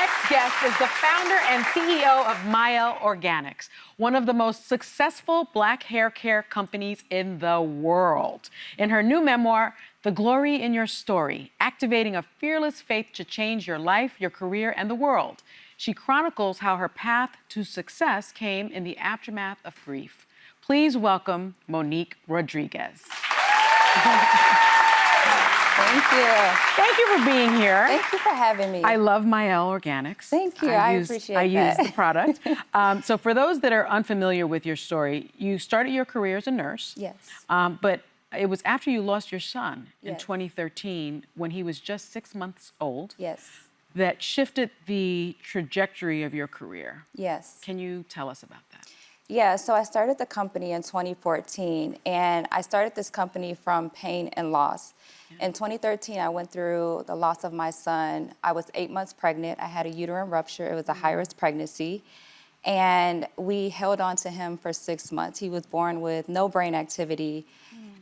next guest is the founder and CEO of Mielle Organics, one of the most successful Black hair care companies in the world. In her new memoir, The Glory in Your Story, Activating a Fearless Faith to Change Your Life, Your Career, and the World, she chronicles how her path to success came in the aftermath of grief. Please welcome Monique Rodriguez. Thank you. Thank you for being here. Thank you for having me. I love Mielle Organics. Thank you. I appreciate that. I use the product. So for those that are unfamiliar with your story, you started your career as a nurse. Yes. But it was after you lost your son in Yes. 2013, when he was just 6 months old, Yes. that shifted the trajectory of your career. Yes. Can you tell us about that? Yeah, so I started the company in 2014, and I started this company from pain and loss. In 2013, I went through the loss of my son. I was 8 months pregnant. I had a uterine rupture. It was a high-risk pregnancy. And we held on to him for 6 months. He was born with no brain activity.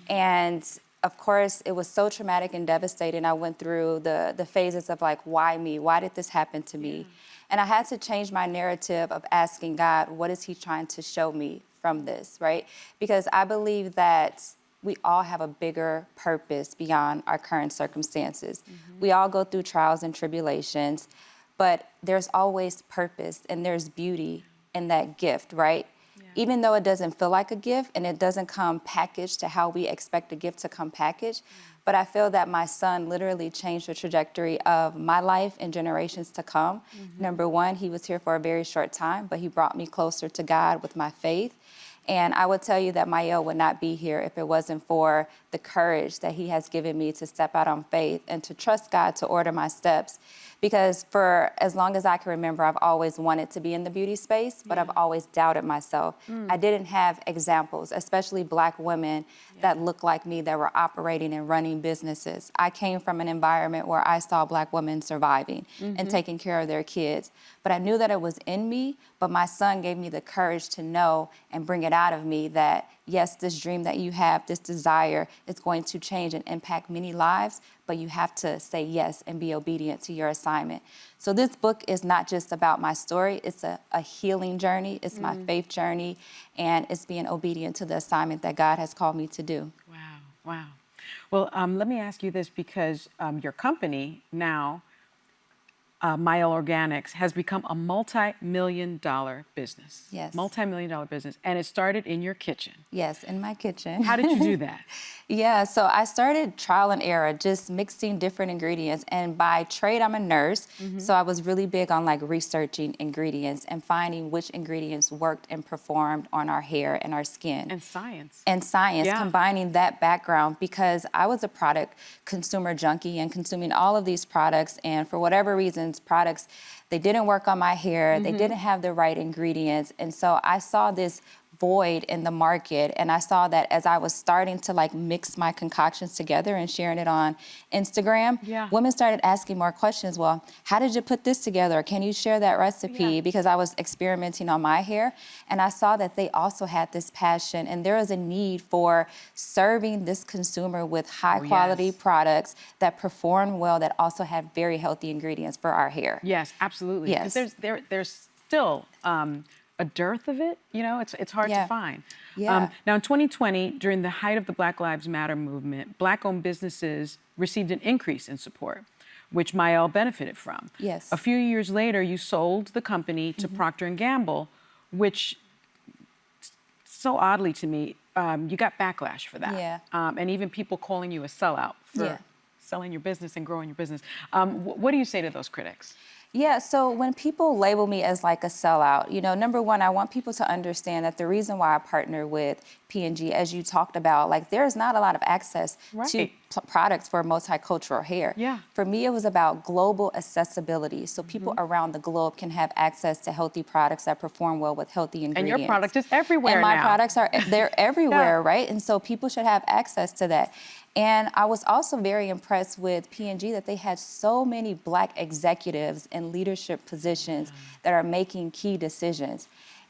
And of course, it was so traumatic and devastating. I went through the phases of like, why me? Why did this happen to me? And I had to change my narrative of asking God, what is he trying to show me from this, right? Because I believe that we all have a bigger purpose beyond our current circumstances. We all go through trials and tribulations, but there's always purpose and there's beauty in that gift, right? Even though it doesn't feel like a gift and it doesn't come packaged to how we expect a gift to come packaged, but I feel that my son literally changed the trajectory of my life and generations to come. Number one, he was here for a very short time, but he brought me closer to God with my faith. And I would tell you that Mielle would not be here if it wasn't for the courage that he has given me to step out on faith and to trust God to order my steps. Because for as long as I can remember, I've always wanted to be in the beauty space, but I've always doubted myself. I didn't have examples, especially Black women that looked like me that were operating and running businesses. I came from an environment where I saw Black women surviving and taking care of their kids. But I knew that it was in me, but my son gave me the courage to know and bring it out of me that, yes, this dream that you have, this desire is going to change and impact many lives, but you have to say yes and be obedient to your assignment. So this book is not just about my story, it's a healing journey, it's my faith journey, and it's being obedient to the assignment that God has called me to do. Wow, wow. Well, let me ask you this, because your company now, Mielle Organics, has become a multi-million-dollar business. Yes. Multi-million-dollar business, and it started in your kitchen. Yes, in my kitchen. How did you do that? Yeah, so I started trial and error, just mixing different ingredients. And by trade, I'm a nurse, so I was really big on like researching ingredients and finding which ingredients worked and performed on our hair and our skin. And science. And science, combining that background, because I was a product consumer junkie and consuming all of these products, and for whatever reasons, products, they didn't work on my hair, they didn't have the right ingredients, and so I saw this void in the market, and I saw that as I was starting to like mix my concoctions together and sharing it on Instagram, women started asking more questions. Well, how did you put this together? Can you share that recipe? Because I was experimenting on my hair, and I saw that they also had this passion, and there was a need for serving this consumer with high quality products that perform well, that also have very healthy ingredients for our hair. Yes, absolutely. Yes. Because there's still a dearth of it, you know, it's hard to find. Now in 2020, during the height of the Black Lives Matter movement, Black-owned businesses received an increase in support, which Mielle benefited from. Yes. A few years later, you sold the company to Procter & Gamble, which, so oddly to me, you got backlash for that. And even people calling you a sellout for selling your business and growing your business. What do you say to those critics? Yeah, so when people label me as like a sellout, you know, number one, I want people to understand that the reason why I partner with P&G, as you talked about, like there's not a lot of access to products for multicultural hair. For me, it was about global accessibility, so people around the globe can have access to healthy products that perform well with healthy ingredients. And your product is everywhere now. And my now. products are, they're everywhere, right? And so people should have access to that. And I was also very impressed with P&G that they had so many Black executives in leadership positions that are making key decisions.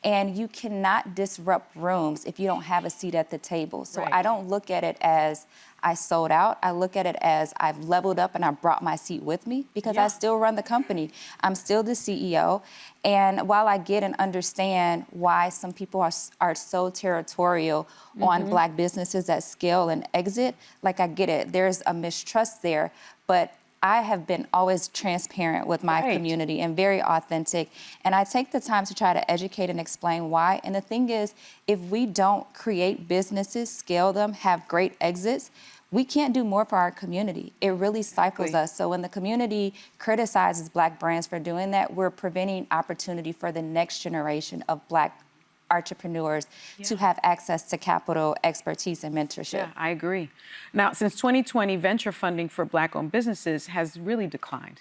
And you cannot disrupt rooms if you don't have a seat at the table. So Right. I don't look at it as I sold out. I look at it as I've leveled up and I brought my seat with me because I still run the company. I'm still the CEO. And while I get and understand why some people are so territorial on Black businesses that scale and exit, like I get it. There's a mistrust there, but I have been always transparent with my community and very authentic. And I take the time to try to educate and explain why. And the thing is, if we don't create businesses, scale them, have great exits, we can't do more for our community. It really stifles us. So when the community criticizes Black brands for doing that, we're preventing opportunity for the next generation of Black entrepreneurs to have access to capital, expertise, and mentorship. Yeah, I agree. Now, since 2020, venture funding for Black-owned businesses has really declined,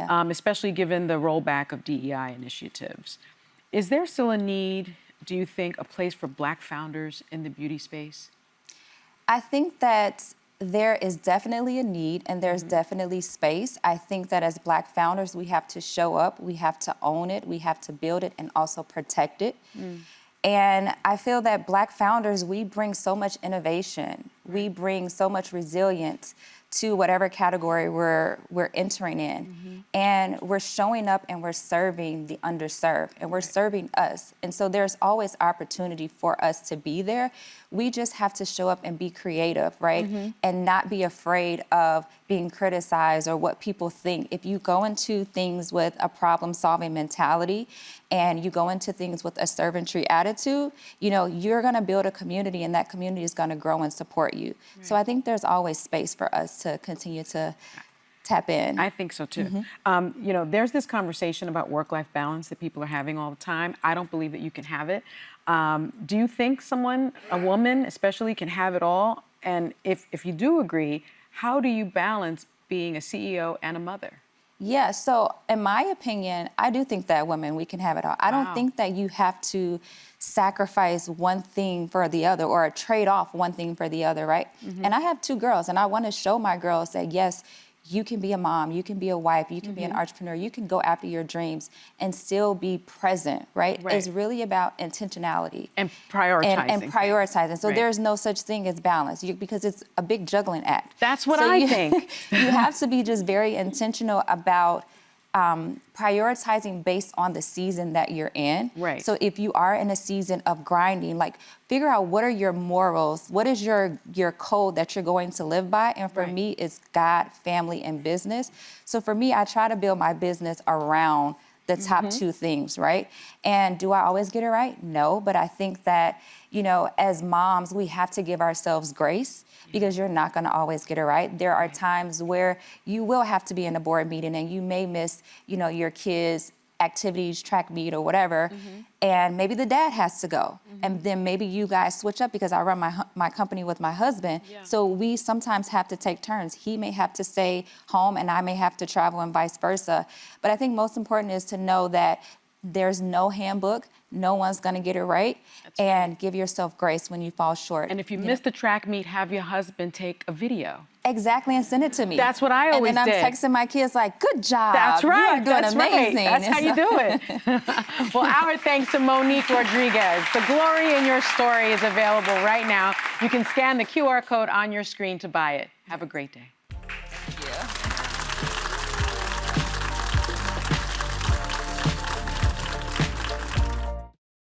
especially given the rollback of DEI initiatives. Is there still a need, do you think, a place for Black founders in the beauty space? I think that there is definitely a need and there's definitely space. I think that as Black founders, we have to show up, we have to own it, we have to build it and also protect it. And I feel that Black founders, we bring so much innovation. We bring so much resilience to whatever category we're entering in. And we're showing up and we're serving the underserved and we're serving us. And so there's always opportunity for us to be there. We just have to show up and be creative, right? And not be afraid of being criticized or what people think. If you go into things with a problem-solving mentality and you go into things with a servantry attitude, you know, you're gonna build a community and that community is gonna grow and support you. So I think there's always space for us to continue to tap in. I think so too. You know, there's this conversation about work-life balance that people are having all the time. I don't believe that you can have it. Do you think a woman especially, can have it all? And if you do agree, how do you balance being a CEO and a mother? Yeah, so in my opinion, I do think that women, we can have it all. I don't think that you have to sacrifice one thing for the other or trade off one thing for the other, right? And I have 2 girls and I want to show my girls that yes, you can be a mom, you can be a wife, you can be an entrepreneur, you can go after your dreams and still be present, right? It's really about intentionality. And prioritizing. And prioritizing. So there's no such thing as balance because it's a big juggling act. That's what I think. You have to be just very intentional about prioritizing based on the season that you're in. Right. So if you are in a season of grinding, like figure out what are your morals, what is your code that you're going to live by. And for me, it's God, family, and business. So for me, I try to build my business around the top 2 things, right? And do I always get it right? No, but I think that, you know, as moms, we have to give ourselves grace because you're not gonna always get it right. There are times where you will have to be in a board meeting and you may miss, you know, your kids' activities, track meet or whatever, and maybe the dad has to go. And then maybe you guys switch up because I run my company with my husband. So we sometimes have to take turns. He may have to stay home and I may have to travel and vice versa. But I think most important is to know that there's no handbook. No one's gonna get it right. And give yourself grace when you fall short. And if you miss the track meet, have your husband take a video. Exactly, and send it to me. That's what I always did. And then I'm texting my kids like, good job. That's right. You are doing amazing. That's how you do it. Well, our thanks to Monique Rodriguez. The glory in your story is available right now. You can scan the QR code on your screen to buy it. Have a great day. Thank you.